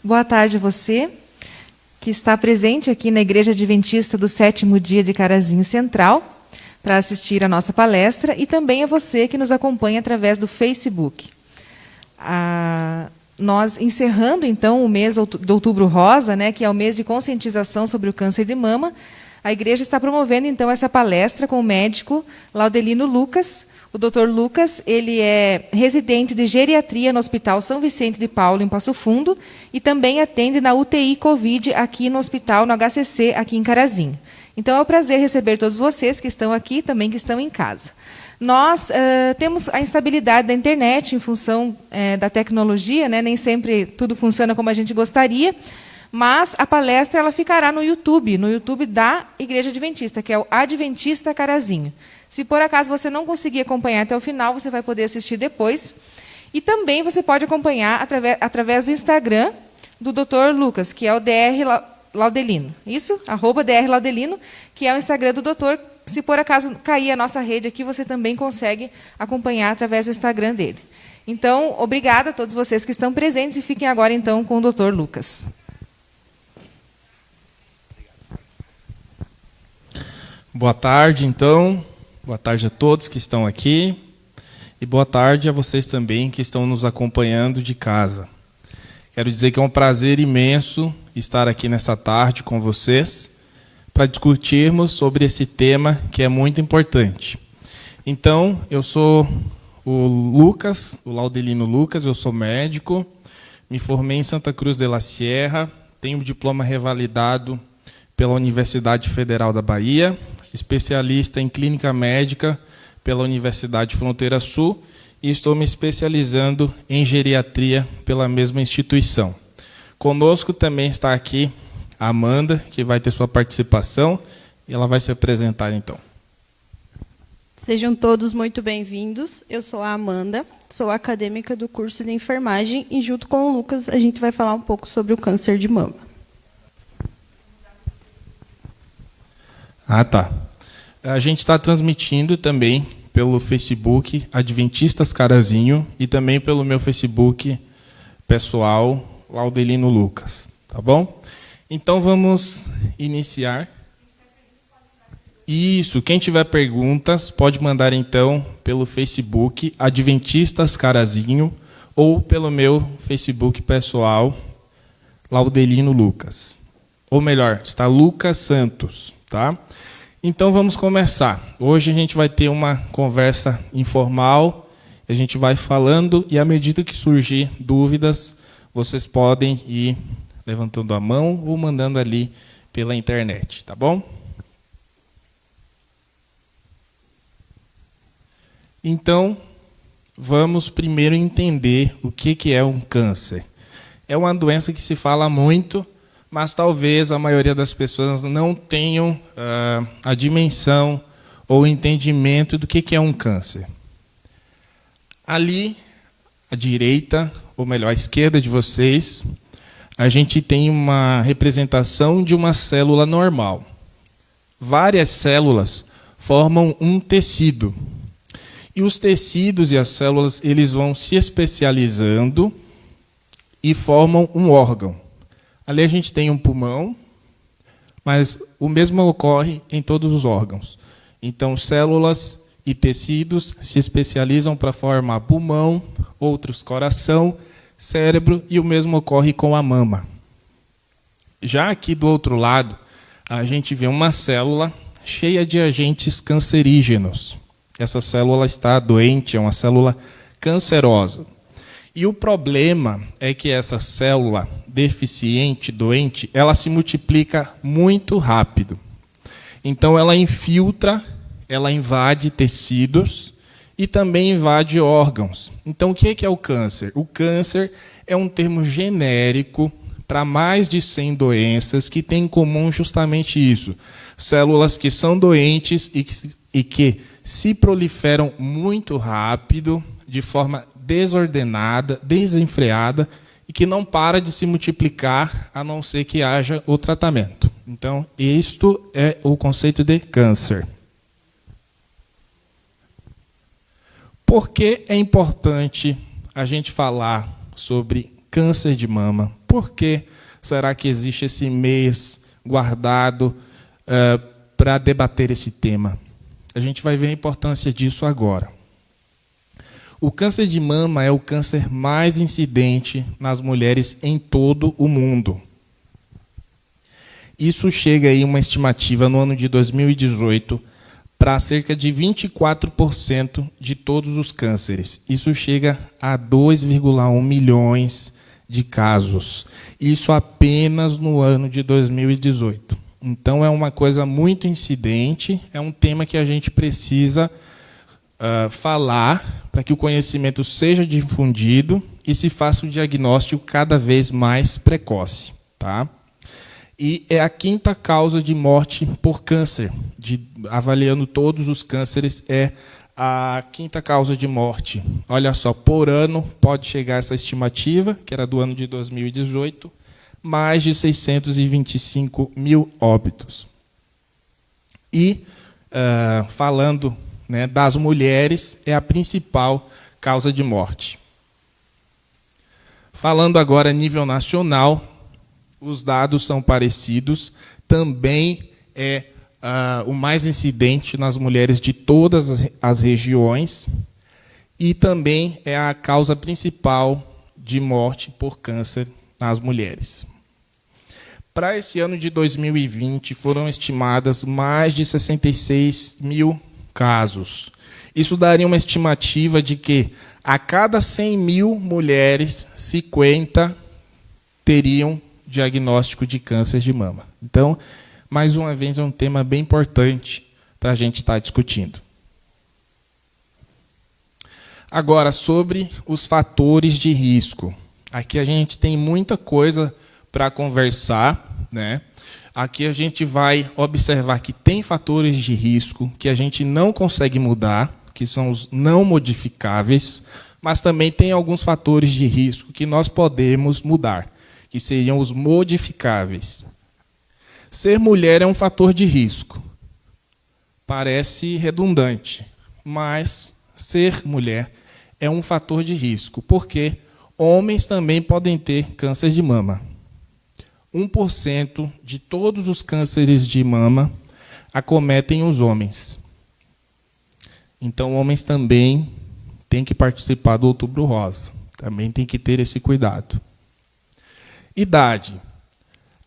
Boa tarde a você, que está presente aqui na Igreja Adventista do Sétimo Dia de Carazinho Central, para assistir a nossa palestra, e também a você que nos acompanha através do Facebook. Nós encerrando, então, o mês de Outubro Rosa, né, que é o mês de conscientização sobre o câncer de mama, a igreja está promovendo, então, essa palestra com o médico Laudelino Lucas. O Dr. Lucas, ele é residente de geriatria no Hospital São Vicente de Paulo, em Passo Fundo, e também atende na UTI Covid aqui no hospital, no HCC, aqui em Carazinho. Então, é um prazer receber todos vocês que estão aqui e também que estão em casa. Nós temos a instabilidade da internet em função da tecnologia, né? Nem sempre tudo funciona como a gente gostaria, mas a palestra ela ficará no YouTube da Igreja Adventista, que é o Adventista Carazinho. Se por acaso você não conseguir acompanhar até o final, você vai poder assistir depois. E também você pode acompanhar através do Instagram do Dr. Lucas, que é o DR Laudelino. Isso? @DR Laudelino, que é o Instagram do doutor. Se por acaso cair a nossa rede aqui, você também consegue acompanhar através do Instagram dele. Então, obrigada a todos vocês que estão presentes e fiquem agora, então, com o Dr. Lucas. Boa tarde, então. Boa tarde a todos que estão aqui. E boa tarde a vocês também que estão nos acompanhando de casa. Quero dizer que é um prazer imenso estar aqui nessa tarde com vocês para discutirmos sobre esse tema que é muito importante. Então, eu sou o Lucas, o Laudelino Lucas, eu sou médico, me formei em Santa Cruz de la Sierra, tenho um diploma revalidado pela Universidade Federal da Bahia, especialista em clínica médica pela Universidade Fronteira Sul e estou me especializando em geriatria pela mesma instituição. Conosco também está aqui a Amanda, que vai ter sua participação, e ela vai se apresentar, então. Sejam todos muito bem-vindos. Eu sou a Amanda, sou acadêmica do curso de enfermagem e, junto com o Lucas, a gente vai falar um pouco sobre o câncer de mama. Tá. A gente está transmitindo também pelo Facebook Adventistas Carazinho e também pelo meu Facebook pessoal, Laudelino Lucas. Tá bom? Então, vamos iniciar. Isso, quem tiver perguntas, pode mandar, então, pelo Facebook Adventistas Carazinho ou pelo meu Facebook pessoal, Laudelino Lucas. Ou melhor, está Lucas Santos, tá? Então, vamos começar. Hoje a gente vai ter uma conversa informal, a gente vai falando e, à medida que surgir dúvidas, vocês podem ir levantando a mão ou mandando ali pela internet, tá bom? Então, vamos primeiro entender o que é um câncer. É uma doença que se fala muito, mas talvez a maioria das pessoas não tenham a dimensão ou o entendimento do que é um câncer. Ali, à direita, ou melhor, à esquerda de vocês, a gente tem uma representação de uma célula normal. Várias células formam um tecido. E os tecidos e as células eles vão se especializando e formam um órgão. Ali a gente tem um pulmão, mas o mesmo ocorre em todos os órgãos. Então, células e tecidos se especializam para formar pulmão, outros coração, cérebro, e o mesmo ocorre com a mama. Já aqui do outro lado, a gente vê uma célula cheia de agentes cancerígenos. Essa célula está doente, é uma célula cancerosa. E o problema é que essa célula deficiente, doente, ela se multiplica muito rápido. Então, ela infiltra, ela invade tecidos e também invade órgãos. Então, o que é o câncer? O câncer é um termo genérico para mais de 100 doenças que têm em comum justamente isso. Células que são doentes e que se proliferam muito rápido, de forma desordenada, desenfreada, e que não para de se multiplicar a não ser que haja o tratamento. Então, isto é o conceito de câncer. Por que é importante a gente falar sobre câncer de mama. Por que será que existe esse mês guardado para debater esse tema? A gente vai ver a importância disso agora. O câncer de mama é o câncer mais incidente nas mulheres em todo o mundo. Isso chega aí uma estimativa no ano de 2018 para cerca de 24% de todos os cânceres. Isso chega a 2,1 milhões de casos. Isso apenas no ano de 2018. Então, é uma coisa muito incidente, é um tema que a gente precisa falar para que o conhecimento seja difundido e se faça um diagnóstico cada vez mais precoce. Tá? E é a 5ª causa de morte por câncer. Avaliando todos os cânceres, é a 5ª causa de morte. Olha só, por ano pode chegar essa estimativa, que era do ano de 2018, mais de 625 mil óbitos. E, falando, né, das mulheres, é a principal causa de morte. Falando agora a nível nacional, os dados são parecidos, também é o mais incidente nas mulheres de todas as regiões e também é a causa principal de morte por câncer nas mulheres. Para esse ano de 2020, foram estimadas mais de 66 mil casos. Isso daria uma estimativa de que a cada 100 mil mulheres, 50 teriam diagnóstico de câncer de mama. Então, mais uma vez, é um tema bem importante para a gente estar discutindo. Agora, sobre os fatores de risco. Aqui a gente tem muita coisa para conversar, né? Aqui a gente vai observar que tem fatores de risco que a gente não consegue mudar, que são os não modificáveis, mas também tem alguns fatores de risco que nós podemos mudar, que seriam os modificáveis. Ser mulher é um fator de risco. Parece redundante, mas ser mulher é um fator de risco, porque homens também podem ter câncer de mama. 1% de todos os cânceres de mama acometem os homens. Então, homens também têm que participar do Outubro Rosa. Também tem que ter esse cuidado. Idade.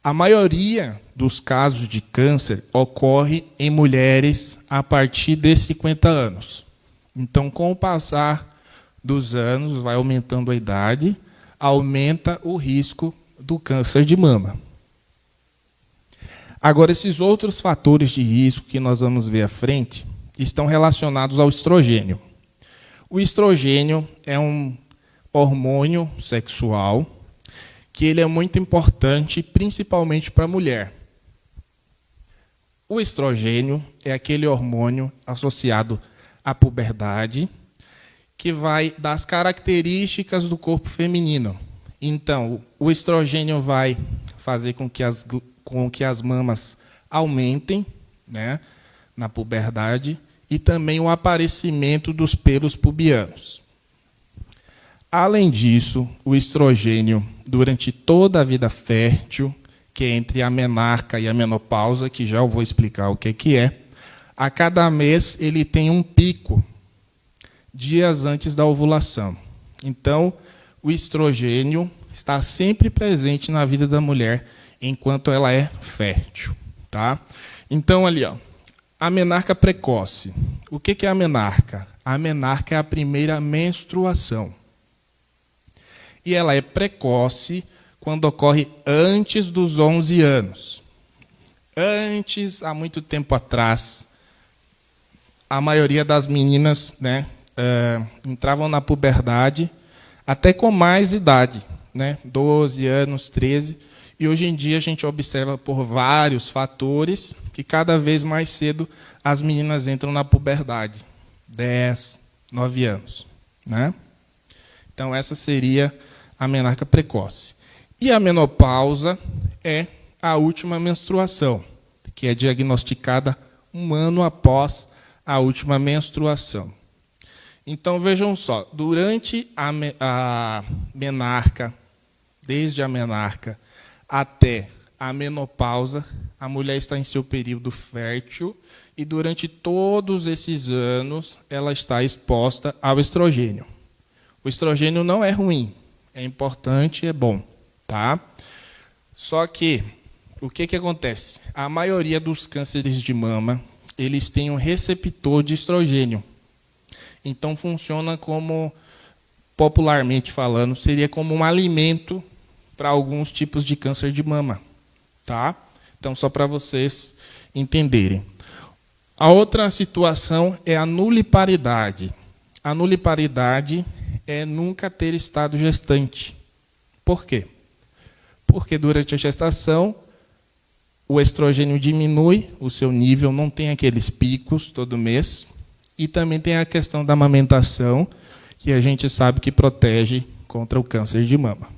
A maioria dos casos de câncer ocorre em mulheres a partir de 50 anos. Então, com o passar dos anos, vai aumentando a idade, aumenta o risco do câncer de mama. Agora, esses outros fatores de risco que nós vamos ver à frente estão relacionados ao estrogênio. O estrogênio é um hormônio sexual que ele é muito importante, principalmente para a mulher. O estrogênio é aquele hormônio associado à puberdade, que vai dar as características do corpo feminino. Então, o estrogênio vai fazer com que as mamas aumentem, né, na puberdade, e também o aparecimento dos pelos pubianos. Além disso, o estrogênio, durante toda a vida fértil, que é entre a menarca e a menopausa, que já eu vou explicar o que é, a cada mês ele tem um pico, dias antes da ovulação. Então, o estrogênio está sempre presente na vida da mulher enquanto ela é fértil. Tá? Então, ali, ó, a menarca precoce. O que é a menarca? A menarca é a primeira menstruação. E ela é precoce quando ocorre antes dos 11 anos. Antes, há muito tempo atrás, a maioria das meninas, né, entravam na puberdade até com mais idade, né, 12 anos, 13. E hoje em dia a gente observa por vários fatores que cada vez mais cedo as meninas entram na puberdade, 10, 9 anos. Né? Então essa seria a menarca precoce. E a menopausa é a última menstruação, que é diagnosticada um ano após a última menstruação. Então, vejam só, durante a menarca desde a menarca até a menopausa, a mulher está em seu período fértil e durante todos esses anos ela está exposta ao estrogênio. O estrogênio não é ruim, é importante e é bom, tá? Só que o que acontece? A maioria dos cânceres de mama, eles têm um receptor de estrogênio. Então funciona como, popularmente falando, seria como um alimento para alguns tipos de câncer de mama, tá? Então só para vocês entenderem. A outra situação é a nuliparidade. A nuliparidade é nunca ter estado gestante. Por quê? Porque durante a gestação o estrogênio diminui, o seu nível não tem aqueles picos todo mês, e também tem a questão da amamentação, que a gente sabe que protege contra o câncer de mama.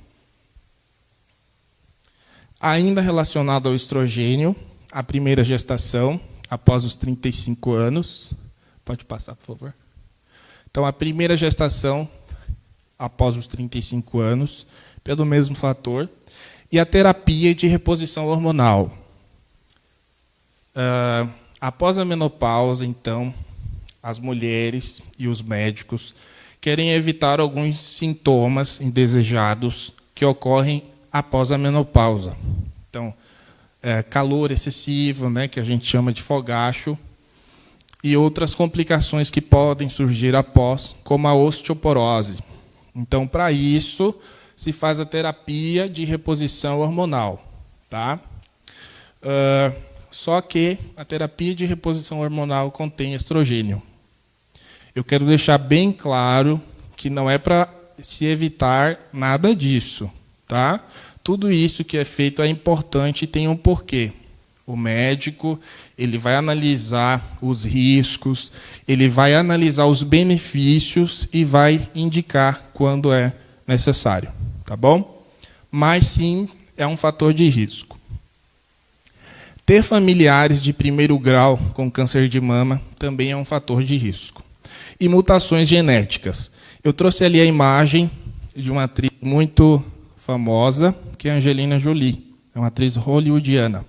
Ainda relacionado ao estrogênio, a primeira gestação, após os 35 anos. Pode passar, por favor. Então, a primeira gestação, após os 35 anos, pelo mesmo fator. E a terapia de reposição hormonal. Após a menopausa, então, as mulheres e os médicos querem evitar alguns sintomas indesejados que ocorrem após a menopausa. Então, calor excessivo, né, que a gente chama de fogacho, e outras complicações que podem surgir após, como a osteoporose. Então, para isso, se faz a terapia de reposição hormonal, tá? Só que a terapia de reposição hormonal contém estrogênio. Eu quero deixar bem claro que não é para se evitar nada disso, tá? Tudo isso que é feito é importante e tem um porquê. O médico, ele vai analisar os riscos, ele vai analisar os benefícios e vai indicar quando é necessário, tá bom? Mas sim, é um fator de risco. Ter familiares de primeiro grau com câncer de mama também é um fator de risco. E mutações genéticas. Eu trouxe ali a imagem de uma atriz muito famosa, que é a Angelina Jolie. É uma atriz hollywoodiana.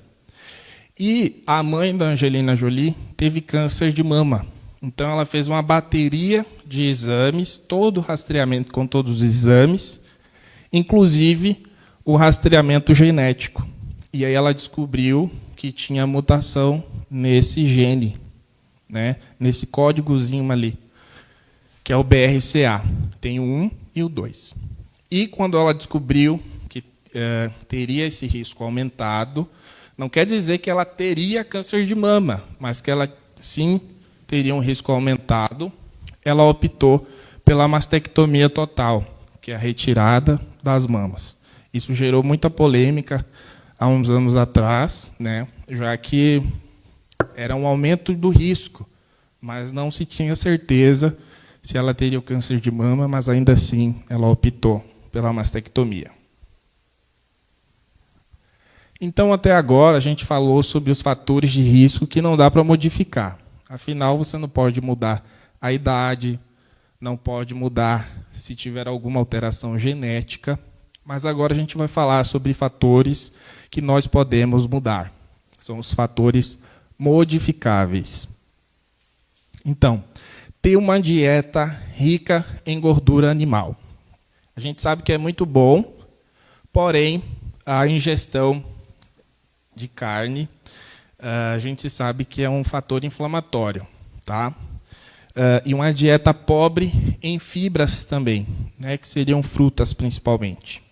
E a mãe da Angelina Jolie teve câncer de mama. Então, ela fez uma bateria de exames, todo o rastreamento com todos os exames, inclusive o rastreamento genético. E aí ela descobriu que tinha mutação nesse gene, né, nesse códigozinho ali, que é o BRCA. Tem o 1 e o 2. E quando ela descobriu que teria esse risco aumentado, não quer dizer que ela teria câncer de mama, mas que ela, sim, teria um risco aumentado, ela optou pela mastectomia total, que é a retirada das mamas. Isso gerou muita polêmica há uns anos atrás, né, já que era um aumento do risco, mas não se tinha certeza se ela teria o câncer de mama, mas ainda assim ela optou pela mastectomia. Então, até agora, a gente falou sobre os fatores de risco que não dá para modificar. Afinal, você não pode mudar a idade, não pode mudar se tiver alguma alteração genética, mas agora a gente vai falar sobre fatores que nós podemos mudar. São os fatores modificáveis. Então, ter uma dieta rica em gordura animal. A gente sabe que é muito bom, porém, a ingestão de carne, a gente sabe que é um fator inflamatório, tá? E uma dieta pobre em fibras também, né, que seriam frutas principalmente.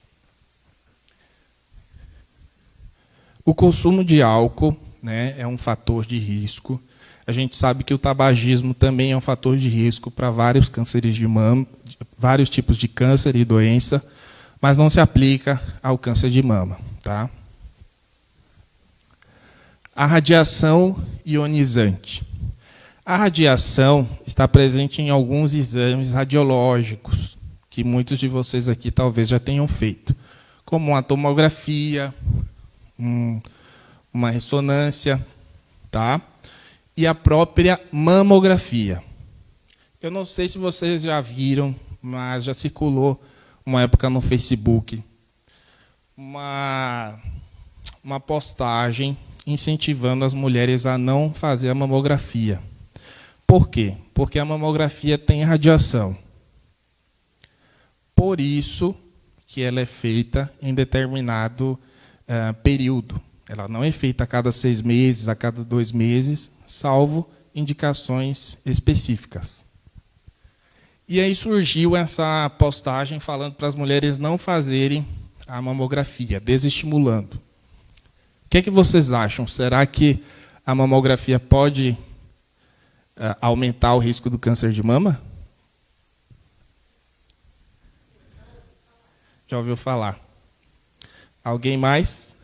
O consumo de álcool, né, é um fator de risco. A gente sabe que o tabagismo também é um fator de risco para vários cânceres de mama, vários tipos de câncer e doença, mas não se aplica ao câncer de mama, tá? A radiação ionizante. A radiação está presente em alguns exames radiológicos, que muitos de vocês aqui talvez já tenham feito, como uma tomografia, uma ressonância, tá? E a própria mamografia. Eu não sei se vocês já viram, mas já circulou uma época no Facebook uma postagem incentivando as mulheres a não fazer a mamografia. Por quê? Porque a mamografia tem radiação. Por isso que ela é feita em determinado período. Ela não é feita a cada 6 meses, a cada 2 meses, salvo indicações específicas. E aí surgiu essa postagem falando para as mulheres não fazerem a mamografia, desestimulando. O que vocês acham? Será que a mamografia pode aumentar o risco do câncer de mama? Já ouviu falar? Alguém mais?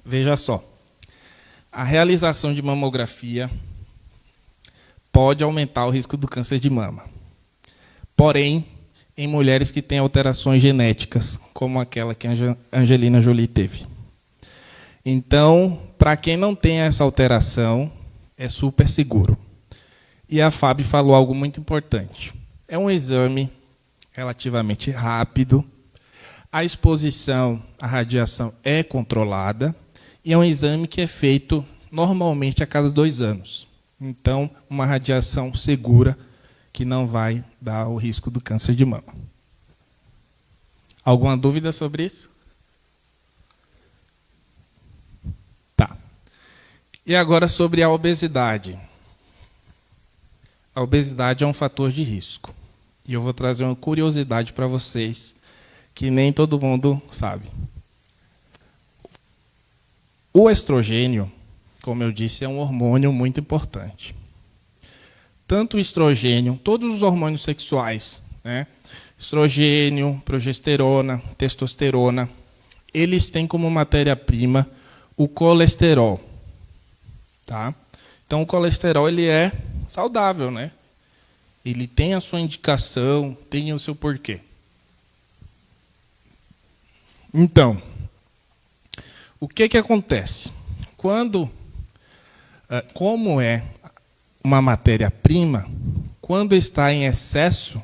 Veja só, a realização de mamografia pode aumentar o risco do câncer de mama. Porém, em mulheres que têm alterações genéticas, como aquela que a Angelina Jolie teve. Então, para quem não tem essa alteração, é super seguro. E a Fábio falou algo muito importante. É um exame relativamente rápido, a exposição à radiação é controlada, e é um exame que é feito normalmente a cada 2 anos. Então, uma radiação segura que não vai dar o risco do câncer de mama. Alguma dúvida sobre isso? Tá. E agora sobre a obesidade. A obesidade é um fator de risco. E eu vou trazer uma curiosidade para vocês que nem todo mundo sabe. O estrogênio, como eu disse, é um hormônio muito importante. Tanto o estrogênio, todos os hormônios sexuais, né? Estrogênio, progesterona, testosterona, eles têm como matéria-prima o colesterol. Tá? Então, o colesterol ele é saudável, né? Ele tem a sua indicação, tem o seu porquê. Então, o que acontece? Como é uma matéria-prima, quando está em excesso,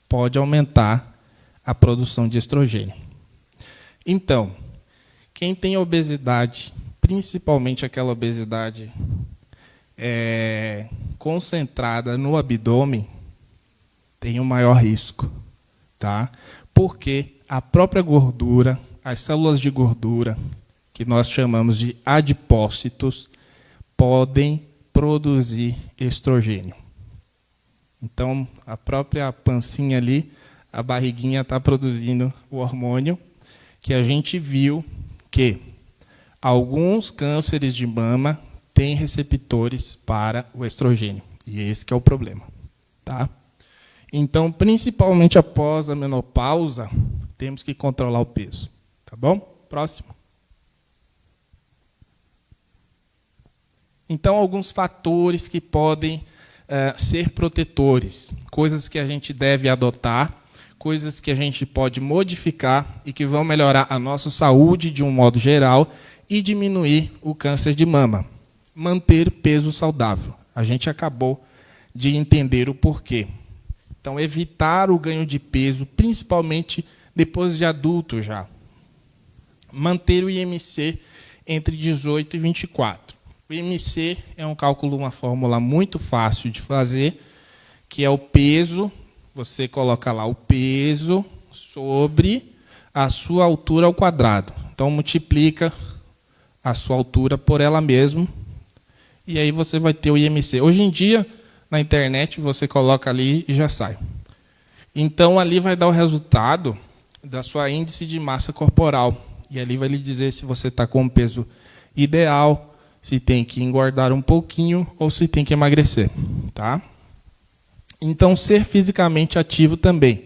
pode aumentar a produção de estrogênio. Então, quem tem obesidade, principalmente aquela obesidade concentrada no abdômen, tem um maior risco. Tá? Porque a própria gordura, as células de gordura, que nós chamamos de adipócitos, podem produzir estrogênio. Então, a própria pancinha ali, a barriguinha está produzindo o hormônio, que a gente viu que alguns cânceres de mama têm receptores para o estrogênio. E esse que é o problema. Tá? Então, principalmente após a menopausa, temos que controlar o peso. Tá bom? Próximo. Então, alguns fatores que podem ser protetores, coisas que a gente deve adotar, coisas que a gente pode modificar e que vão melhorar a nossa saúde de um modo geral e diminuir o câncer de mama. Manter peso saudável. A gente acabou de entender o porquê. Então, evitar o ganho de peso, principalmente depois de adulto já. Manter o IMC entre 18 e 24. O IMC é um cálculo, uma fórmula muito fácil de fazer, que é o peso, você coloca lá o peso sobre a sua altura ao quadrado. Então, multiplica a sua altura por ela mesma, e aí você vai ter o IMC. Hoje em dia, na internet, você coloca ali e já sai. Então, ali vai dar o resultado da sua índice de massa corporal, e ali vai lhe dizer se você está com o peso ideal, se tem que engordar um pouquinho ou se tem que emagrecer. Tá? Então, ser fisicamente ativo também.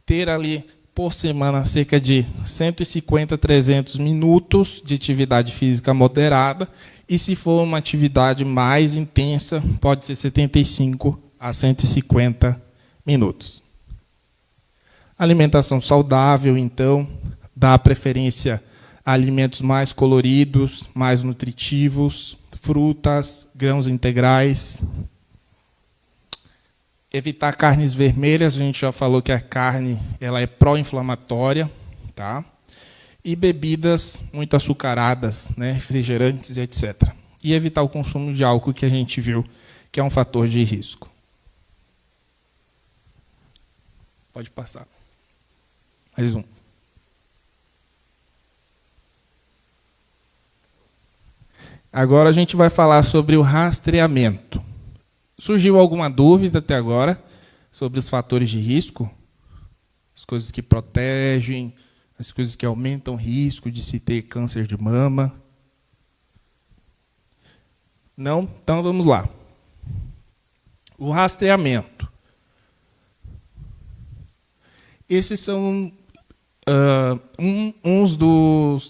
Ter ali, por semana, cerca de 150 a 300 minutos de atividade física moderada. E, se for uma atividade mais intensa, pode ser 75 a 150 minutos. Alimentação saudável, então, dá preferência alimentos mais coloridos, mais nutritivos, frutas, grãos integrais. Evitar carnes vermelhas, a gente já falou que a carne ela é pró-inflamatória, tá? E bebidas muito açucaradas, né, refrigerantes, etc. E evitar o consumo de álcool, que a gente viu que é um fator de risco. Pode passar. Mais um. Agora a gente vai falar sobre o rastreamento. Surgiu alguma dúvida até agora sobre os fatores de risco? As coisas que protegem, as coisas que aumentam o risco de se ter câncer de mama? Não? Então vamos lá. O rastreamento. Esses são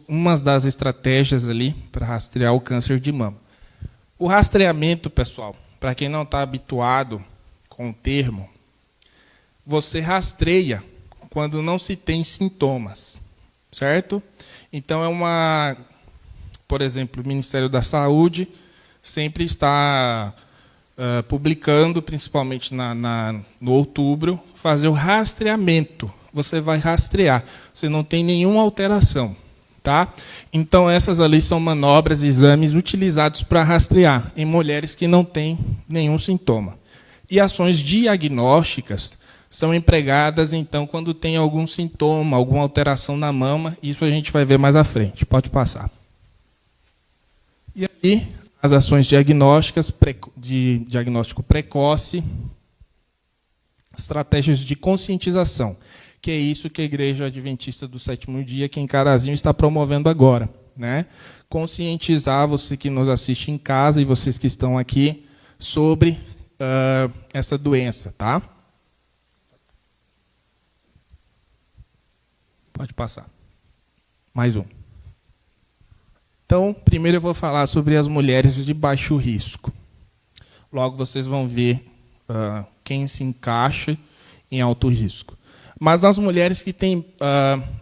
umas das estratégias ali para rastrear o câncer de mama. O rastreamento, pessoal, para quem não está habituado com o termo, você rastreia quando não se tem sintomas, certo? Então, por exemplo, o Ministério da Saúde sempre está publicando, principalmente no outubro, fazer o rastreamento. Você vai rastrear, você não tem nenhuma alteração, tá? Então, essas ali são manobras, exames utilizados para rastrear em mulheres que não têm nenhum sintoma. E ações diagnósticas são empregadas, então, quando tem algum sintoma, alguma alteração na mama. Isso a gente vai ver mais à frente. Pode passar. E aí, as ações diagnósticas, de diagnóstico precoce, estratégias de conscientização, que é isso que a Igreja Adventista do Sétimo Dia, aqui em Carazinho, está promovendo agora, né? Conscientizar você que nos assiste em casa e vocês que estão aqui sobre essa doença, tá? Pode passar. Mais um. Então, primeiro eu vou falar sobre as mulheres de baixo risco. Logo vocês vão ver quem se encaixa em alto risco. Mas nas mulheres que têm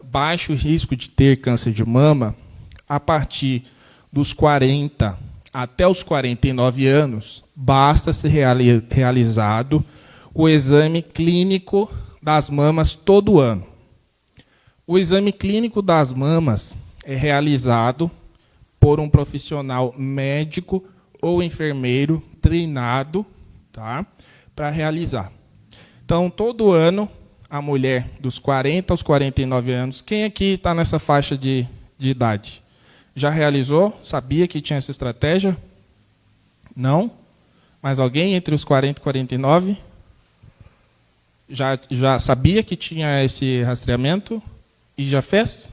baixo risco de ter câncer de mama, a partir dos 40 até os 49 anos, basta ser realizado o exame clínico das mamas todo ano. O exame clínico das mamas é realizado por um profissional médico ou enfermeiro treinado, tá, para realizar. Então, todo ano, a mulher dos 40 aos 49 anos, quem aqui está nessa faixa de idade? Já realizou? Sabia que tinha essa estratégia? Não? Mas alguém entre os 40 e 49? Já sabia que tinha esse rastreamento? E já fez?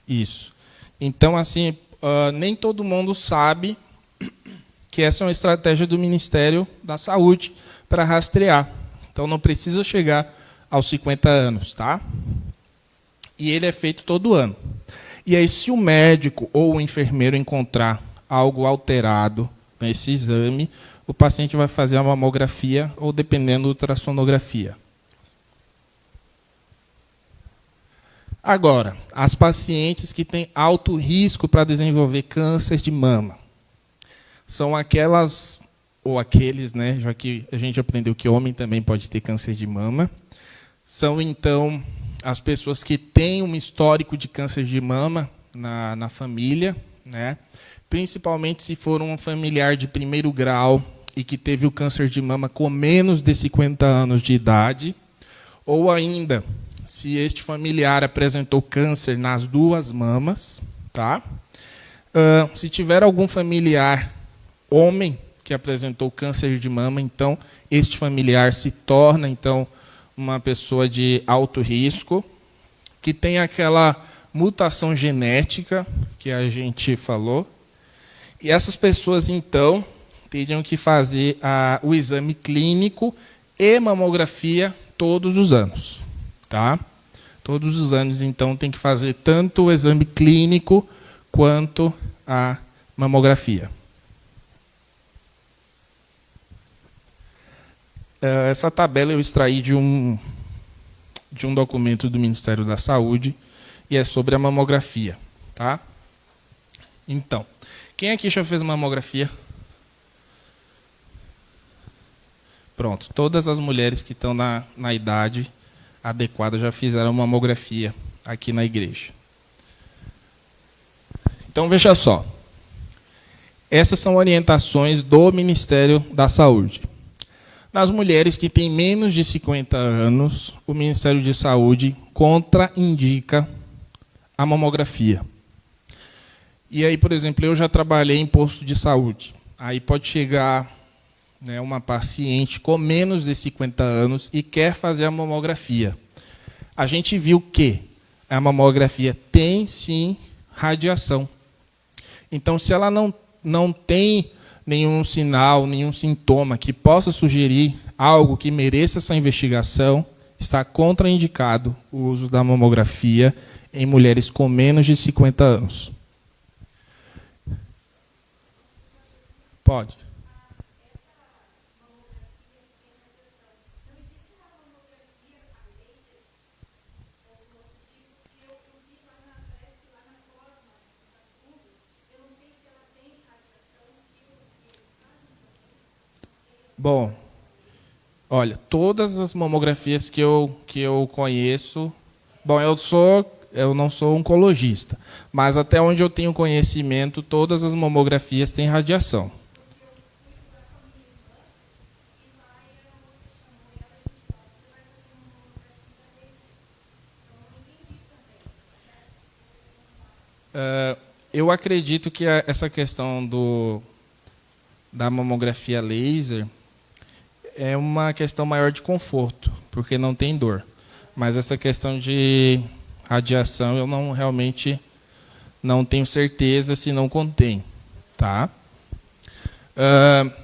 Isso. Então, assim, nem todo mundo sabe que essa é uma estratégia do Ministério da Saúde para rastrear. Então, não precisa chegar aos 50 anos, tá? E ele é feito todo ano. E aí, se o médico ou o enfermeiro encontrar algo alterado nesse exame, o paciente vai fazer a mamografia ou, dependendo, ultrassonografia. Agora, as pacientes que têm alto risco para desenvolver câncer de mama são aquelas, ou aqueles, né, já que a gente aprendeu que homem também pode ter câncer de mama, são, então, as pessoas que têm um histórico de câncer de mama na família, né, principalmente se for um familiar de primeiro grau e que teve o câncer de mama com menos de 50 anos de idade, ou ainda, se este familiar apresentou câncer nas duas mamas, tá? Se tiver algum familiar homem que apresentou câncer de mama, então este familiar se torna então uma pessoa de alto risco, que tem aquela mutação genética que a gente falou, e essas pessoas então teriam que fazer o exame clínico e mamografia todos os anos. Tá? Todos os anos, então, tem que fazer tanto o exame clínico quanto a mamografia. Essa tabela eu extraí de um documento do Ministério da Saúde e é sobre a mamografia. Tá? Então, quem aqui já fez mamografia? Pronto, todas as mulheres que estão na idade adequada já fizeram mamografia aqui na igreja. Então, veja só. Essas são orientações do Ministério da Saúde. Nas mulheres que têm menos de 50 anos, o Ministério de Saúde contraindica a mamografia. E aí, por exemplo, eu já trabalhei em posto de saúde. Aí pode chegar, né, uma paciente com menos de 50 anos e quer fazer a mamografia. A gente viu que a mamografia tem, sim, radiação. Então, se ela não tem nenhum sinal, nenhum sintoma que possa sugerir algo que mereça essa investigação, está contraindicado o uso da mamografia em mulheres com menos de 50 anos. Pode. Bom, olha, todas as mamografias que eu conheço... Bom, eu não sou oncologista, mas até onde eu tenho conhecimento, todas as mamografias têm radiação. Eu acredito que essa questão da mamografia laser é uma questão maior de conforto, porque não tem dor. Mas essa questão de radiação eu realmente não tenho certeza se não contém. Tá?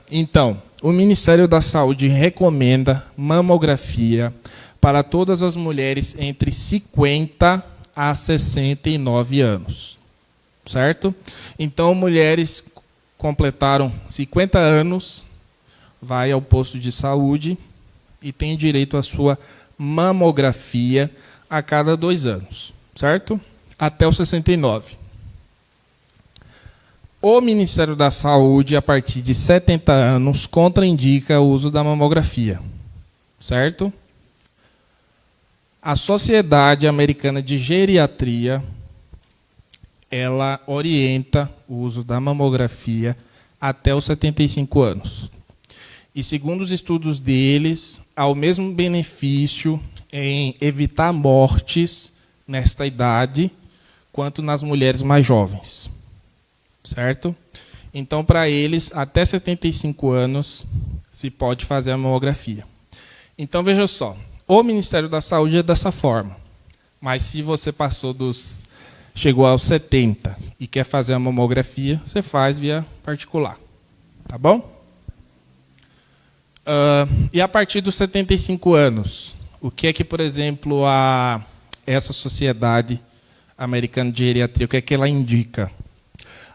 Então, o Ministério da Saúde recomenda mamografia para todas as mulheres entre 50 a 69 anos. Certo? Então, mulheres completaram 50 anos, vai ao posto de saúde e tem direito à sua mamografia a cada 2 anos, certo? Até os 69. O Ministério da Saúde, a partir de 70 anos, contraindica o uso da mamografia, certo? A Sociedade Americana de Geriatria, ela orienta o uso da mamografia até os 75 anos. E, segundo os estudos deles, há o mesmo benefício em evitar mortes nesta idade quanto nas mulheres mais jovens. Certo? Então, para eles, até 75 anos, se pode fazer a mamografia. Então, veja só, o Ministério da Saúde é dessa forma. Mas se você chegou aos 70 e quer fazer a mamografia, você faz via particular. Tá bom? E a partir dos 75 anos, o que é que, por exemplo, essa Sociedade Americana de Geriatria, o que é que ela indica?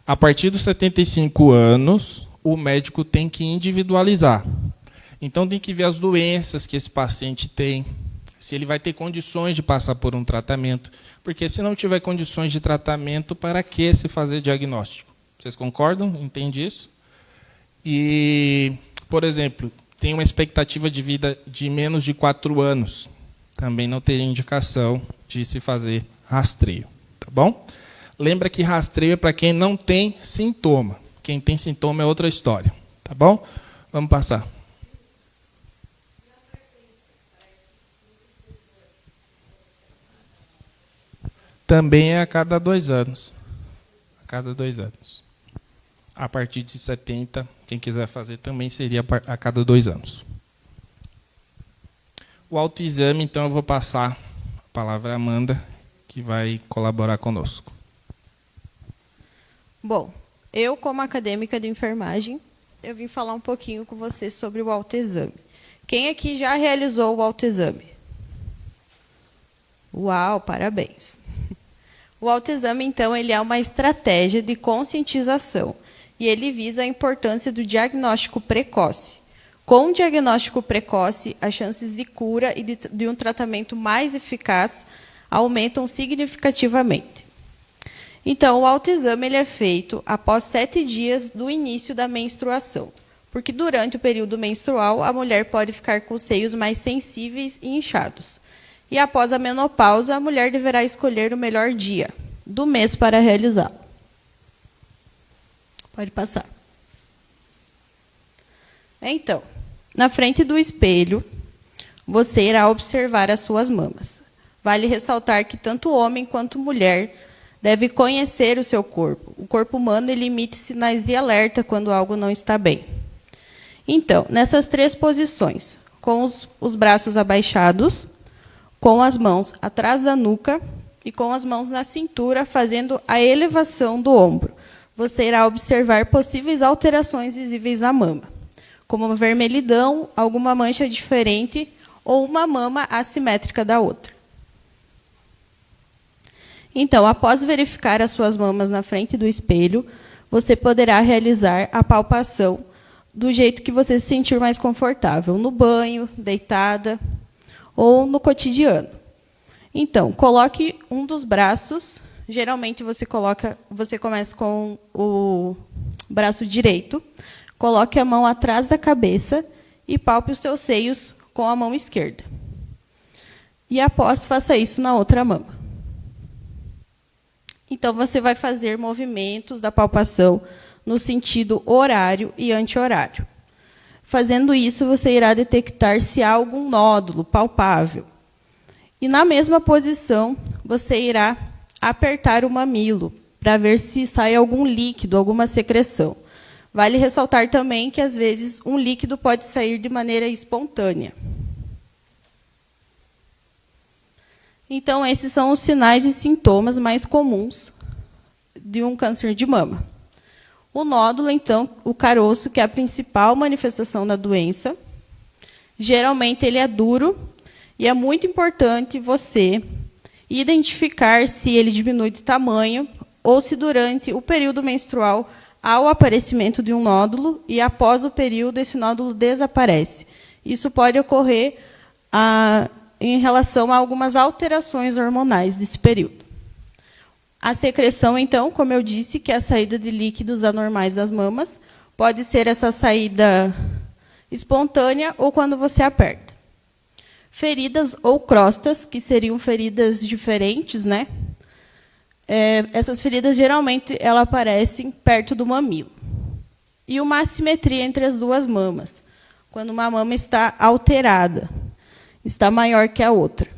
A partir dos 75 anos, o médico tem que individualizar. Então, tem que ver as doenças que esse paciente tem, se ele vai ter condições de passar por um tratamento. Porque, se não tiver condições de tratamento, para que se fazer diagnóstico? Vocês concordam? Entende isso? E, por exemplo, tem uma expectativa de vida de menos de 4 anos. Também não teria indicação de se fazer rastreio. Tá bom? Lembra que rastreio é para quem não tem sintoma. Quem tem sintoma é outra história. Tá bom? Vamos passar. Também é a cada 2 anos. A cada 2 anos. A partir de 70, quem quiser fazer também seria a cada 2 anos. O autoexame, então, eu vou passar a palavra à Amanda, que vai colaborar conosco. Bom, eu, como acadêmica de enfermagem, eu vim falar um pouquinho com vocês sobre o autoexame. Quem aqui já realizou o autoexame? Uau, parabéns. O autoexame, então, ele é uma estratégia de conscientização e ele visa a importância do diagnóstico precoce. Com o diagnóstico precoce, as chances de cura e de um tratamento mais eficaz aumentam significativamente. Então, o autoexame ele é feito após 7 dias do início da menstruação, porque durante o período menstrual a mulher pode ficar com os seios mais sensíveis e inchados. E após a menopausa, a mulher deverá escolher o melhor dia do mês para realizá-lo. Pode passar. Então, na frente do espelho, você irá observar as suas mamas. Vale ressaltar que tanto homem quanto mulher deve conhecer o seu corpo. O corpo humano ele emite sinais de alerta quando algo não está bem. Então, nessas 3 posições, com os braços abaixados, com as mãos atrás da nuca e com as mãos na cintura, fazendo a elevação do ombro, você irá observar possíveis alterações visíveis na mama, como uma vermelhidão, alguma mancha diferente ou uma mama assimétrica da outra. Então, após verificar as suas mamas na frente do espelho, você poderá realizar a palpação do jeito que você se sentir mais confortável, no banho, deitada ou no cotidiano. Então, coloque um dos braços, geralmente você começa com o braço direito, coloque a mão atrás da cabeça e palpe os seus seios com a mão esquerda. E após, faça isso na outra mama. Então, você vai fazer movimentos da palpação no sentido horário e anti-horário. Fazendo isso, você irá detectar se há algum nódulo palpável. E, na mesma posição, você irá apertar o mamilo para ver se sai algum líquido, alguma secreção. Vale ressaltar também que, às vezes, um líquido pode sair de maneira espontânea. Então, esses são os sinais e sintomas mais comuns de um câncer de mama. O nódulo, então, o caroço, que é a principal manifestação da doença. Geralmente, ele é duro e é muito importante você identificar se ele diminui de tamanho ou se, durante o período menstrual, há o aparecimento de um nódulo e, após o período, esse nódulo desaparece. Isso pode ocorrer em relação a algumas alterações hormonais desse período. A secreção, então, como eu disse, que é a saída de líquidos anormais das mamas, pode ser essa saída espontânea ou quando você aperta. Feridas ou crostas, que seriam feridas diferentes, né? Essas feridas, geralmente, elas aparecem perto do mamilo. E uma assimetria entre as duas mamas, quando uma mama está alterada, está maior que a outra.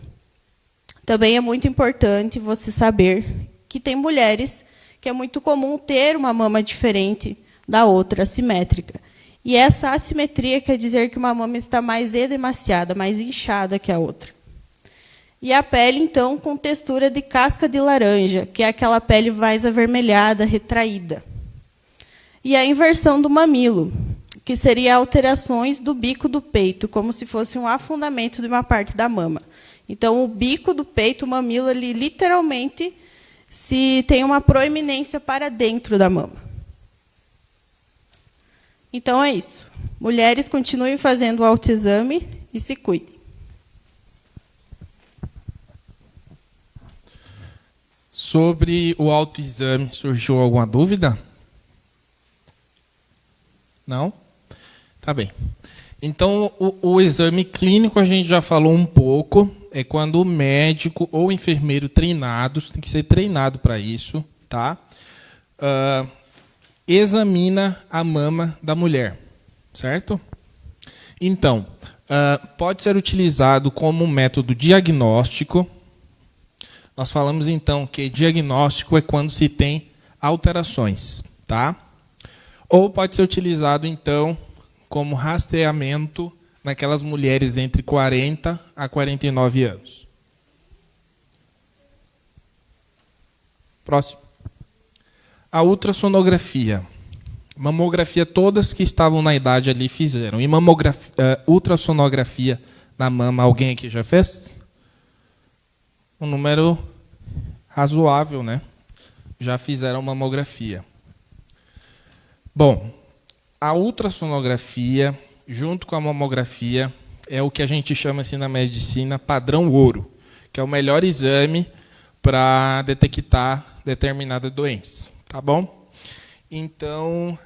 Também é muito importante você saber que tem mulheres que é muito comum ter uma mama diferente da outra, assimétrica. E essa assimetria quer dizer que uma mama está mais edemaciada, mais inchada que a outra. E a pele, então, com textura de casca de laranja, que é aquela pele mais avermelhada, retraída. E a inversão do mamilo, que seria alterações do bico do peito, como se fosse um afundamento de uma parte da mama. Então, o bico do peito, o mamilo, ele literalmente se tem uma proeminência para dentro da mama. Então, é isso. Mulheres, continuem fazendo o autoexame e se cuidem. Sobre o autoexame, surgiu alguma dúvida? Não? Tá bem. Então, o exame clínico a gente já falou um pouco. É quando o médico ou o enfermeiro treinados, tem que ser treinado para isso, tá? Examina a mama da mulher, certo? Então, pode ser utilizado como um método diagnóstico. Nós falamos, então, que diagnóstico é quando se tem alterações, tá? Ou pode ser utilizado, então, como rastreamento naquelas mulheres entre 40 a 49 anos. Próximo. A ultrassonografia. Mamografia, todas que estavam na idade ali fizeram. E ultrassonografia na mama, alguém aqui já fez? Um número razoável, né? Já fizeram mamografia. Bom, a ultrassonografia, junto com a mamografia, é o que a gente chama assim na medicina padrão ouro, que é o melhor exame para detectar determinada doença, tá bom? Então,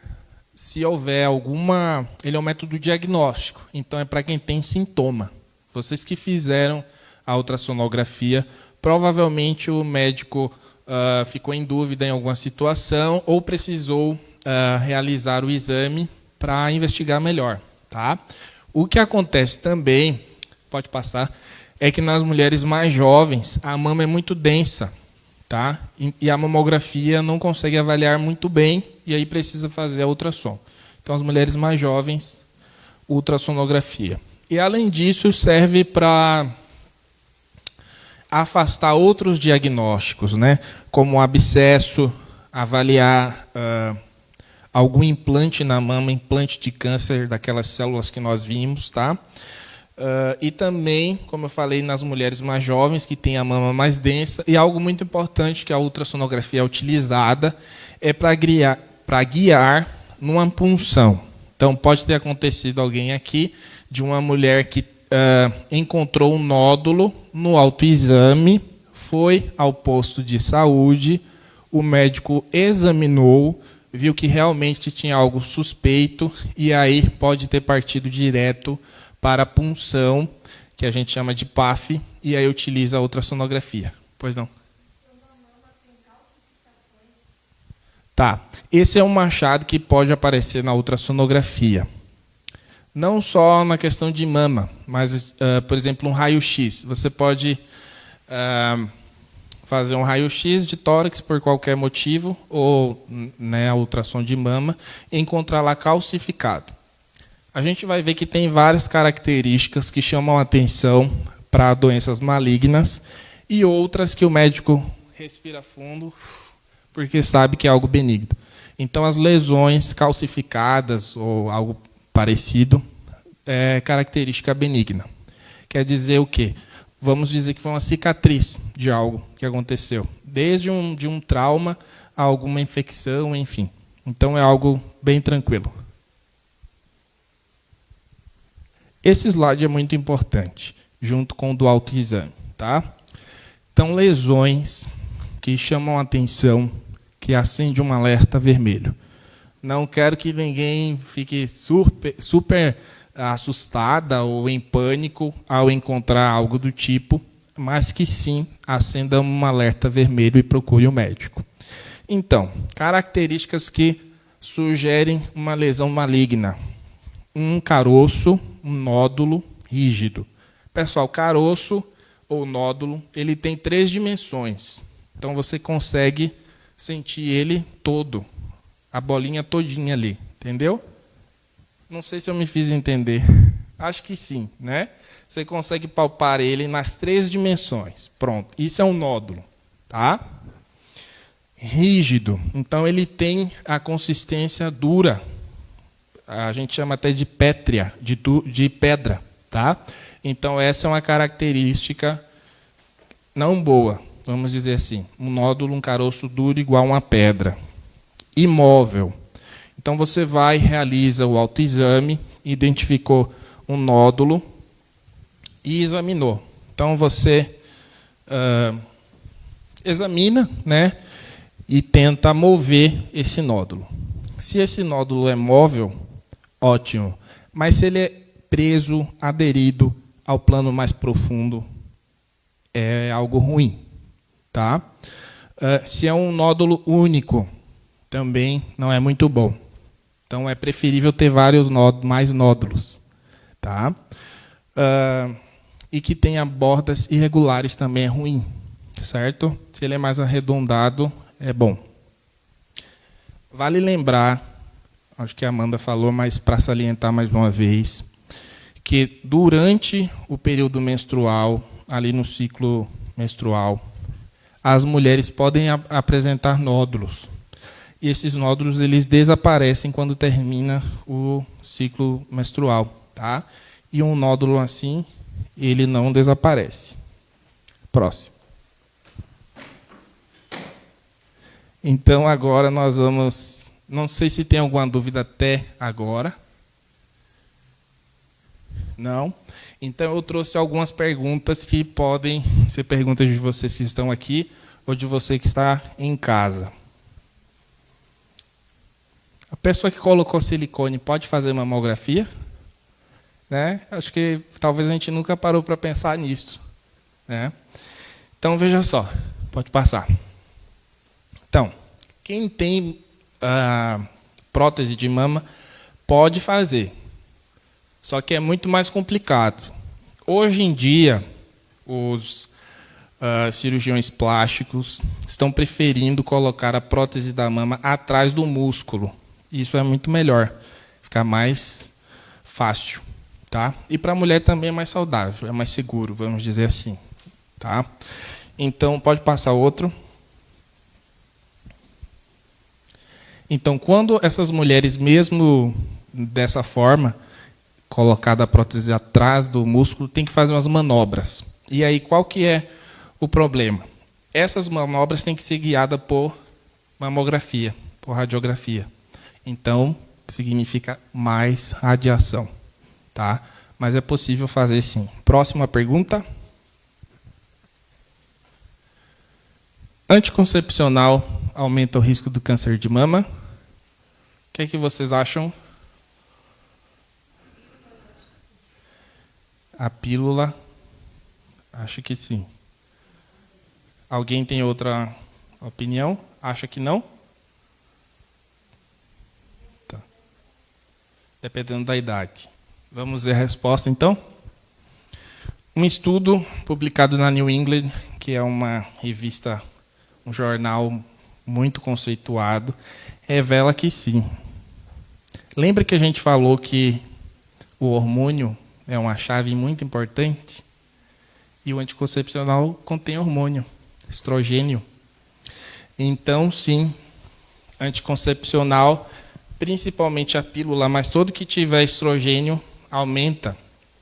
se houver alguma... Ele é um método diagnóstico, então é para quem tem sintoma. Vocês que fizeram a ultrassonografia, provavelmente o médico ficou em dúvida em alguma situação ou precisou realizar o exame para investigar melhor, tá? O que acontece também, pode passar, é que nas mulheres mais jovens a mama é muito densa, tá? E a mamografia não consegue avaliar muito bem e aí precisa fazer a ultrassom. Então, as mulheres mais jovens, ultrassonografia. E, além disso, serve para afastar outros diagnósticos, né? Como abscesso, avaliar algum implante na mama, implante de câncer daquelas células que nós vimos, tá? E também, como eu falei, nas mulheres mais jovens, que têm a mama mais densa, e algo muito importante que a ultrassonografia é utilizada é para guiar numa punção. Então, pode ter acontecido alguém aqui, de uma mulher que encontrou um nódulo no autoexame, foi ao posto de saúde, o médico examinou, viu que realmente tinha algo suspeito, e aí pode ter partido direto para a punção, que a gente chama de PAF, e aí utiliza a ultrassonografia. Pois não? Tá. Esse é um achado que pode aparecer na ultrassonografia. Não só na questão de mama, mas, por exemplo, um raio-x. Você pode fazer um raio-x de tórax por qualquer motivo, ou né, a ultrassom de mama, e encontrar lá calcificado. A gente vai ver que tem várias características que chamam a atenção para doenças malignas e outras que o médico respira fundo porque sabe que é algo benigno. Então, as lesões calcificadas ou algo parecido é característica benigna. Quer dizer o quê? Vamos dizer que foi uma cicatriz de algo que aconteceu, desde um trauma a alguma infecção, enfim. Então, é algo bem tranquilo. Esse slide é muito importante, junto com o do autoexame, tá? Então, lesões que chamam a atenção, que acendem um alerta vermelho. Não quero que ninguém fique super assustada ou em pânico ao encontrar algo do tipo, mas que sim, acenda um alerta vermelho e procure o médico. Então, características que sugerem uma lesão maligna. Um caroço, um nódulo rígido. Pessoal, caroço ou nódulo, ele tem 3 dimensões. Então, você consegue sentir ele todo, a bolinha todinha ali, entendeu? Não sei se eu me fiz entender. Acho que sim, né? Você consegue palpar ele nas 3 dimensões. Pronto, isso é um nódulo, tá? Rígido, então ele tem a consistência dura. A gente chama até de pétrea, de pedra, tá? Então, essa é uma característica não boa, vamos dizer assim. Um nódulo, um caroço duro igual a uma pedra. Imóvel. Então, você vai, realiza o autoexame, identificou um nódulo e examinou. Então, você examina, né, e tenta mover esse nódulo. Se esse nódulo é móvel, ótimo. Mas se ele é preso, aderido ao plano mais profundo, é algo ruim. Tá? Se é um nódulo único, também não é muito bom. Então, é preferível ter mais nódulos. Tá? E que tenha bordas irregulares também é ruim. Certo? Se ele é mais arredondado, é bom. Vale lembrar, acho que a Amanda falou, mas para salientar mais uma vez, que durante o período menstrual, ali no ciclo menstrual, as mulheres podem apresentar nódulos. E esses nódulos eles desaparecem quando termina o ciclo menstrual. Tá? E um nódulo assim, ele não desaparece. Próximo. Então, agora nós vamos... Não sei se tem alguma dúvida até agora. Não? Então, eu trouxe algumas perguntas que podem ser perguntas de vocês que estão aqui, ou de você que está em casa. A pessoa que colocou silicone pode fazer mamografia? Né? Acho que talvez a gente nunca parou para pensar nisso. Né? Então, veja só. Pode passar. Então, quem tem prótese de mama pode fazer. Só que é muito mais complicado. Hoje em dia, os cirurgiões plásticos estão preferindo colocar a prótese da mama atrás do músculo. Isso é muito melhor. Fica mais fácil. Tá? E para a mulher também é mais saudável, é mais seguro, vamos dizer assim. Tá? Então, pode passar outro. Então, quando essas mulheres, mesmo dessa forma, colocada a prótese atrás do músculo, tem que fazer umas manobras. E aí, qual que é o problema? Essas manobras têm que ser guiadas por mamografia, por radiografia. Então, significa mais radiação. Tá? Mas é possível fazer sim. Próxima pergunta. Anticoncepcional aumenta o risco do câncer de mama? O que é que vocês acham? A pílula? Acho que sim. Alguém tem outra opinião? Acha que não? Tá. Dependendo da idade. Vamos ver a resposta, então? Um estudo publicado na New England, que é uma revista, um jornal muito conceituado, revela que sim. Lembra que a gente falou que o hormônio é uma chave muito importante? E o anticoncepcional contém hormônio, estrogênio. Então, sim, anticoncepcional, principalmente a pílula, mas todo que tiver estrogênio, aumenta,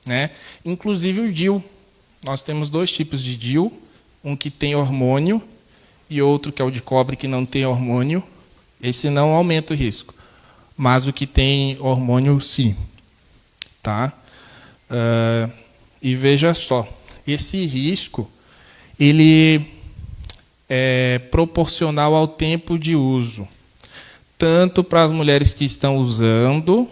né? Inclusive o DIU. Nós temos 2 tipos de DIU, um que tem hormônio e outro que é o de cobre que não tem hormônio. Esse não aumenta o risco, mas o que tem hormônio sim, tá? E veja só, esse risco ele é proporcional ao tempo de uso, tanto para as mulheres que estão usando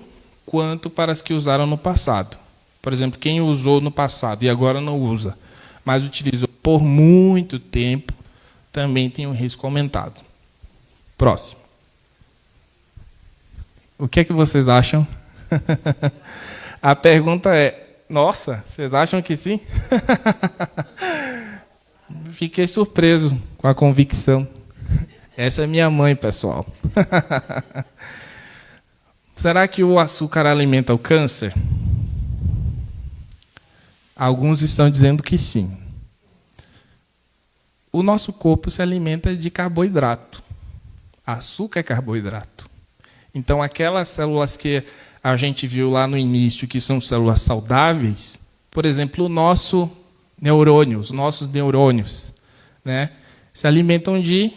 quanto para as que usaram no passado. Por exemplo, quem usou no passado e agora não usa, mas utilizou por muito tempo, também tem um risco aumentado. Próximo. O que é que vocês acham? A pergunta é, nossa, vocês acham que sim? Fiquei surpreso com a convicção. Essa é minha mãe, pessoal. Será que o açúcar alimenta o câncer? Alguns estão dizendo que sim. O nosso corpo se alimenta de carboidrato. Açúcar é carboidrato. Então, aquelas células que a gente viu lá no início, que são células saudáveis, por exemplo, os nossos neurônios, né, se alimentam de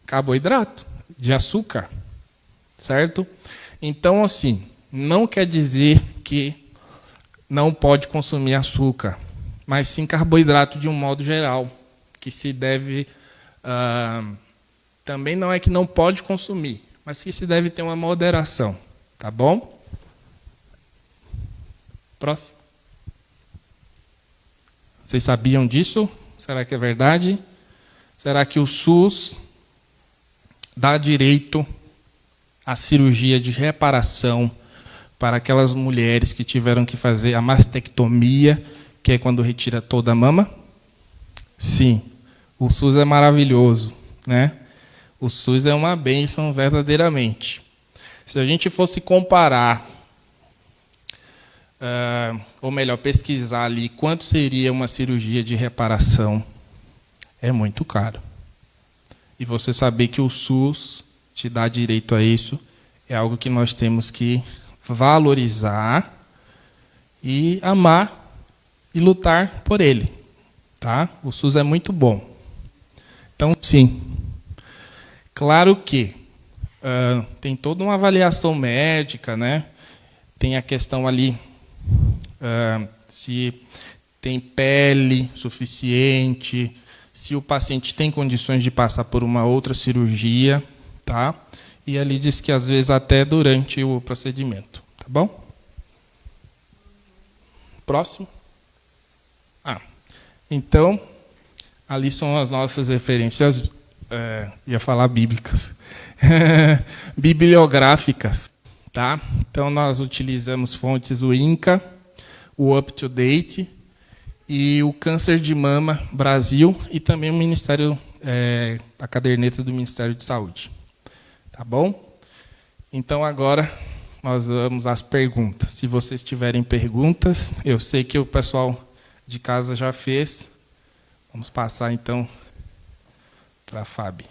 carboidrato, de açúcar, certo? Então, assim, não quer dizer que não pode consumir açúcar, mas sim carboidrato de um modo geral, que se deve... também não é que não pode consumir, mas que se deve ter uma moderação, tá bom? Próximo. Vocês sabiam disso? Será que é verdade? Será que o SUS dá direito à cirurgia de reparação para aquelas mulheres que tiveram que fazer a mastectomia, que é quando retira toda a mama? Sim, o SUS é maravilhoso, né? O SUS é uma bênção verdadeiramente. Se a gente fosse comparar, ou melhor, pesquisar ali quanto seria uma cirurgia de reparação, é muito caro. E você saber que o SUS te dá direito a isso é algo que nós temos que valorizar e amar e lutar por ele, tá? O SUS é muito bom. Então, sim. Claro que tem toda uma avaliação médica, né? Tem a questão ali se tem pele suficiente, se o paciente tem condições de passar por uma outra cirurgia, tá? E ali diz que às vezes até durante o procedimento, tá bom? Próximo. Então, ali são as nossas referências, ia falar bíblicas, bibliográficas, tá? Então, nós utilizamos fontes o INCA, o Up to Date e o Câncer de Mama Brasil e também o Ministério, a caderneta do Ministério de Saúde. Tá bom? Então, agora nós vamos às perguntas. Se vocês tiverem perguntas, eu sei que o pessoal de casa já fez. Vamos passar, então, para a Fábio.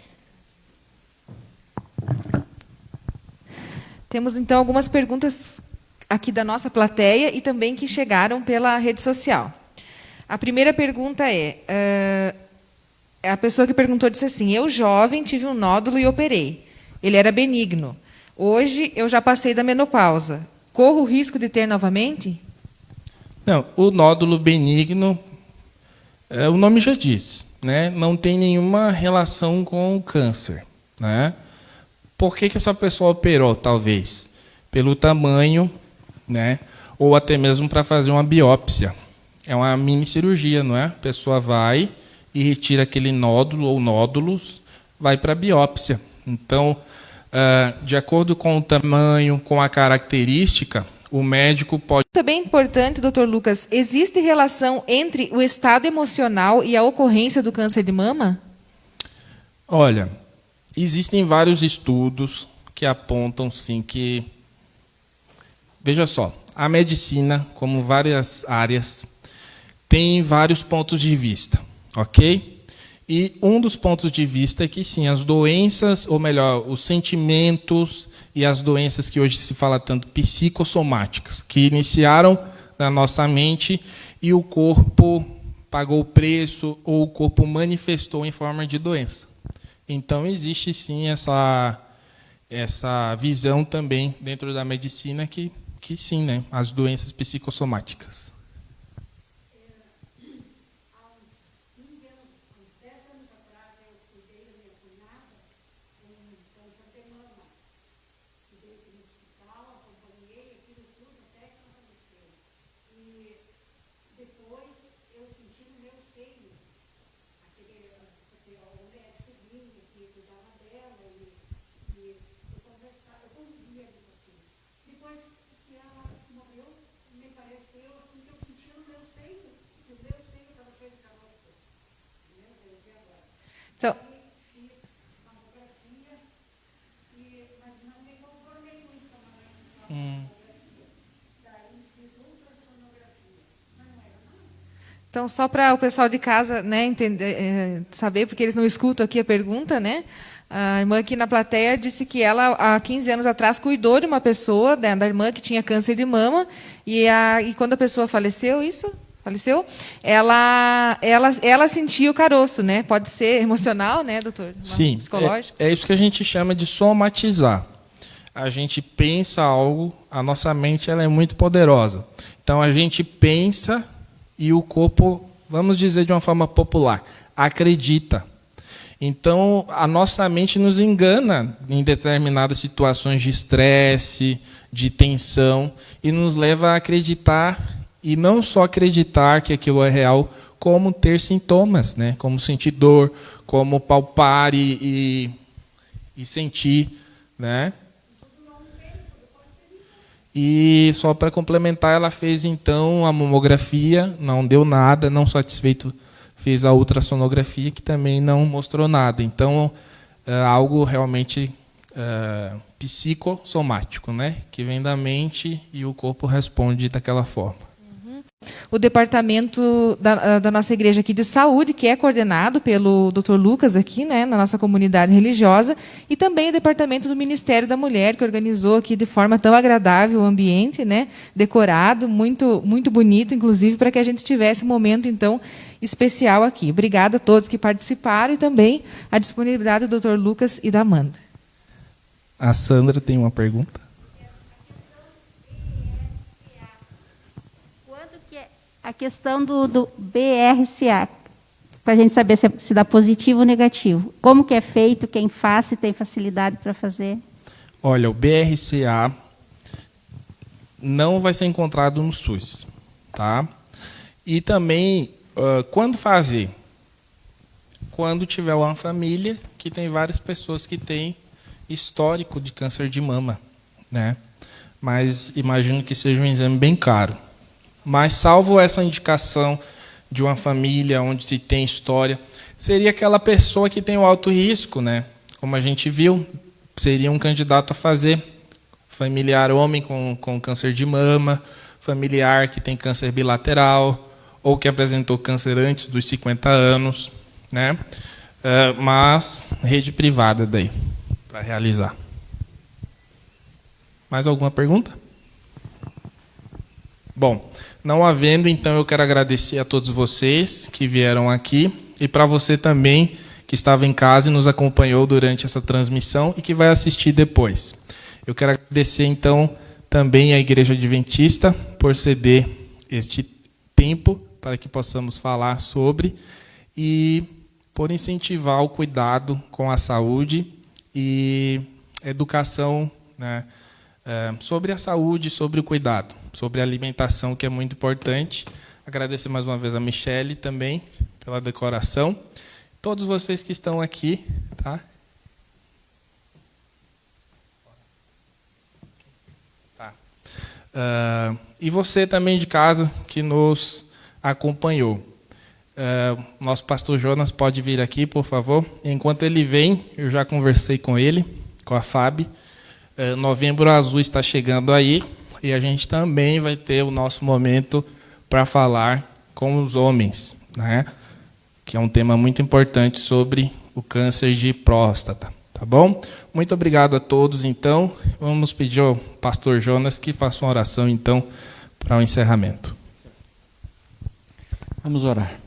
Temos, então, algumas perguntas aqui da nossa plateia e também que chegaram pela rede social. A primeira pergunta a pessoa que perguntou disse assim: eu, jovem, tive um nódulo e operei. Ele era benigno. Hoje, eu já passei da menopausa. Corro o risco de ter novamente? Não, o nódulo benigno, o nome já diz, né? Não tem nenhuma relação com o câncer, né? Por que essa pessoa operou, talvez? Pelo tamanho, né? Ou até mesmo para fazer uma biópsia. É uma mini cirurgia, não é? A pessoa vai e retira aquele nódulo ou nódulos, vai para a biópsia. Então, de acordo com o tamanho, com a característica, o médico pode... Também importante, doutor Lucas, existe relação entre o estado emocional e a ocorrência do câncer de mama? Olha, existem vários estudos que apontam, sim, que... Veja só, a medicina, como várias áreas, tem vários pontos de vista, ok? E um dos pontos de vista é que, sim, as doenças, ou melhor, os sentimentos e as doenças que hoje se fala tanto, psicossomáticas, que iniciaram na nossa mente e o corpo pagou o preço ou o corpo manifestou em forma de doença. Então, existe, sim, essa visão também dentro da medicina que sim, né, as doenças psicossomáticas. Então, então, só para o pessoal de casa, né, entender, saber, porque eles não escutam aqui a pergunta, né? A irmã aqui na plateia disse que ela, há 15 anos atrás, cuidou de uma pessoa, da irmã que tinha câncer de mama, e quando a pessoa faleceu, ela sentia o caroço, né? Pode ser emocional, né, doutor? Sim, psicológico. É isso que a gente chama de somatizar. A gente pensa algo, a nossa mente ela é muito poderosa. Então, a gente pensa e o corpo, vamos dizer de uma forma popular, acredita. Então, a nossa mente nos engana em determinadas situações de estresse, de tensão, e nos leva a acreditar, e não só acreditar que aquilo é real, como ter sintomas, né? Como sentir dor, como palpar e sentir, né? E só para complementar, ela fez então a mamografia, não deu nada, não satisfeito, fez a ultrassonografia, que também não mostrou nada. Então, algo realmente psicossomático, né? Que vem da mente e o corpo responde daquela forma. O departamento da nossa igreja aqui de saúde, que é coordenado pelo Dr. Lucas aqui, né, na nossa comunidade religiosa, e também o departamento do Ministério da Mulher, que organizou aqui de forma tão agradável o ambiente, né, decorado, muito, muito bonito, inclusive, para que a gente tivesse um momento, então, especial aqui. Obrigada a todos que participaram e também a disponibilidade do Dr. Lucas e da Amanda. A Sandra tem uma pergunta. A questão do BRCA, para a gente saber se dá positivo ou negativo. Como que é feito, quem faz, se tem facilidade para fazer? Olha, o BRCA não vai ser encontrado no SUS, tá? E também, quando fazer? Quando tiver uma família que tem várias pessoas que têm histórico de câncer de mama, né? Mas imagino que seja um exame bem caro. Mas salvo essa indicação de uma família onde se tem história, seria aquela pessoa que tem o alto risco, né? Como a gente viu, seria um candidato a fazer. Familiar homem com câncer de mama, familiar que tem câncer bilateral, ou que apresentou câncer antes dos 50 anos, né? Mas rede privada daí, para realizar. Mais alguma pergunta? Bom, não havendo, então eu quero agradecer a todos vocês que vieram aqui e para você também que estava em casa e nos acompanhou durante essa transmissão e que vai assistir depois. Eu quero agradecer, então, também à Igreja Adventista por ceder este tempo para que possamos falar sobre e por incentivar o cuidado com a saúde e educação, né, sobre a saúde, sobre o cuidado, sobre a alimentação, que é muito importante. Agradecer mais uma vez a Michele também pela decoração. Todos vocês que estão aqui, tá? E você também de casa que nos acompanhou. Nosso pastor Jonas pode vir aqui, por favor. Enquanto ele vem, eu já conversei com ele, com a Fábio. Novembro Azul está chegando aí e a gente também vai ter o nosso momento para falar com os homens, né? Que é um tema muito importante sobre o câncer de próstata. Tá bom? Muito obrigado a todos, então. Vamos pedir ao pastor Jonas que faça uma oração, então, para o encerramento. Vamos orar.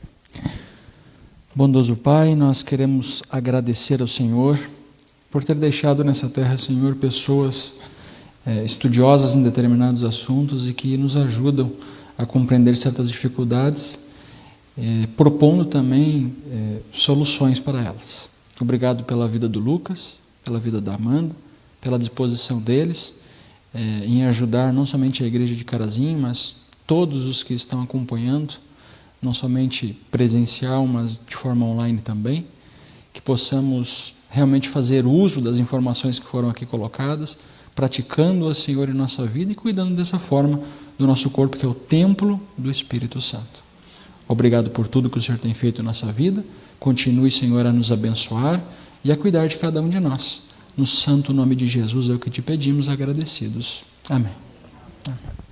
Bondoso Pai, nós queremos agradecer ao Senhor por ter deixado nessa terra, Senhor, pessoas estudiosas em determinados assuntos e que nos ajudam a compreender certas dificuldades, propondo também soluções para elas. Obrigado pela vida do Lucas, pela vida da Amanda, pela disposição deles em ajudar não somente a igreja de Carazinho, mas todos os que estão acompanhando, não somente presencial, mas de forma online também, que possamos realmente fazer uso das informações que foram aqui colocadas, praticando-as, Senhor, em nossa vida e cuidando dessa forma do nosso corpo, que é o templo do Espírito Santo. Obrigado por tudo que o Senhor tem feito em nossa vida. Continue, Senhor, a nos abençoar e a cuidar de cada um de nós. No santo nome de Jesus é o que te pedimos, agradecidos. Amém. Amém.